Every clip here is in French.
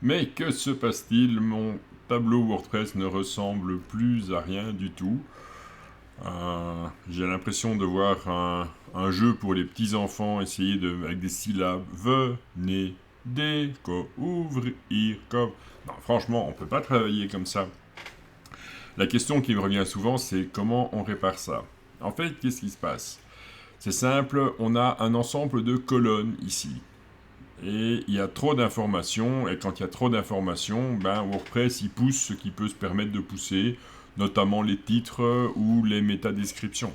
Mais que se passe-t-il? Mon tableau WordPress ne ressemble plus à rien du tout. J'ai l'impression de voir un jeu pour les petits-enfants essayer avec des syllabes. Venez découvrir comme... Non, franchement, on peut pas travailler comme ça. La question qui me revient souvent, c'est comment on répare ça. En fait, qu'est-ce qui se passe? C'est simple, on a un ensemble de colonnes ici. Et il y a trop d'informations, et quand il y a trop d'informations, ben WordPress il pousse ce qui peut se permettre de pousser, notamment les titres ou les métadescriptions.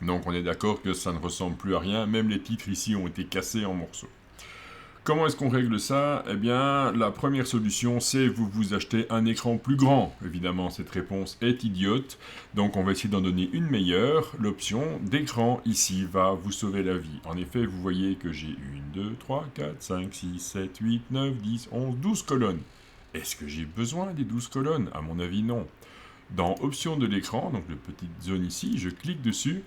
Donc on est d'accord que ça ne ressemble plus à rien, même les titres ici ont été cassés en morceaux. Comment est-ce qu'on règle ça? Eh bien, la première solution, c'est vous achetez un écran plus grand. Évidemment, cette réponse est idiote, donc on va essayer d'en donner une meilleure. L'option d'écran ici va vous sauver la vie. En effet, vous voyez que j'ai 1, 2, 3, 4, 5, 6, 7, 8, 9, 10, 11, 12 colonnes. Est-ce que j'ai besoin des 12 colonnes? À mon avis, non. Dans Options de l'écran, donc la petite zone ici, je clique dessus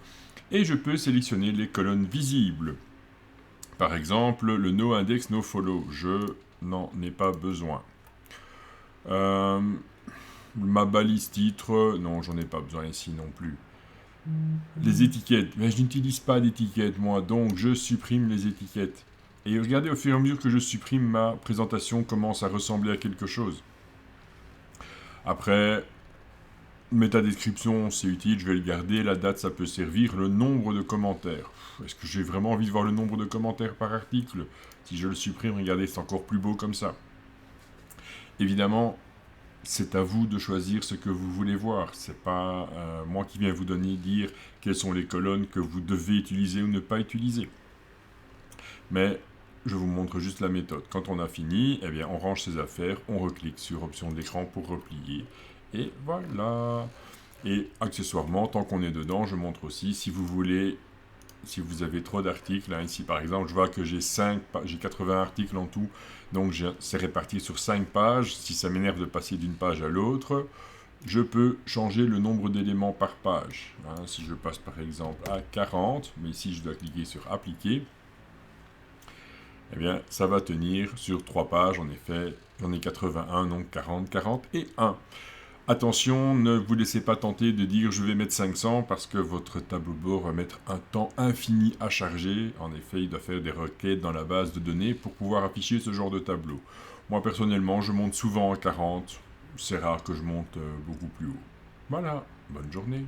et je peux sélectionner les colonnes visibles. Par exemple, le no index, no follow, je n'en ai pas besoin. Euh, Ma balise titre, non, j'en ai pas besoin ici non plus. Les étiquettes, mais je n'utilise pas d'étiquettes moi, donc je supprime les étiquettes. Et regardez, au fur et à mesure que je supprime, ma présentation commence à ressembler à quelque chose. Après, métadescription, c'est utile, je vais le garder. La date, ça peut servir. Le nombre de commentaires. Est-ce que j'ai vraiment envie de voir le nombre de commentaires par article? Si je le supprime, regardez, c'est encore plus beau comme ça. Évidemment, c'est à vous de choisir ce que vous voulez voir. C'est pas moi qui viens vous dire quelles sont les colonnes que vous devez utiliser ou ne pas utiliser. Mais je vous montre juste la méthode. Quand on a fini, eh bien, on range ses affaires, on reclique sur option d'écran pour replier. Et voilà. Et accessoirement, tant qu'on est dedans, je montre aussi si vous voulez, si vous avez trop d'articles. Hein, ici, par exemple, je vois que j'ai 80 articles en tout, donc c'est réparti sur 5 pages. Si ça m'énerve de passer d'une page à l'autre, je peux changer le nombre d'éléments par page. Hein, si je passe par exemple à 40, mais ici je dois cliquer sur appliquer, eh bien, ça va tenir sur 3 pages. En effet, j'en ai 81, donc 40, 40 et 1. Attention, ne vous laissez pas tenter de dire je vais mettre 500 parce que votre tableau de bord va mettre un temps infini à charger. En effet, il doit faire des requêtes dans la base de données pour pouvoir afficher ce genre de tableau. Moi personnellement, je monte souvent à 40. C'est rare que je monte beaucoup plus haut. Voilà, bonne journée.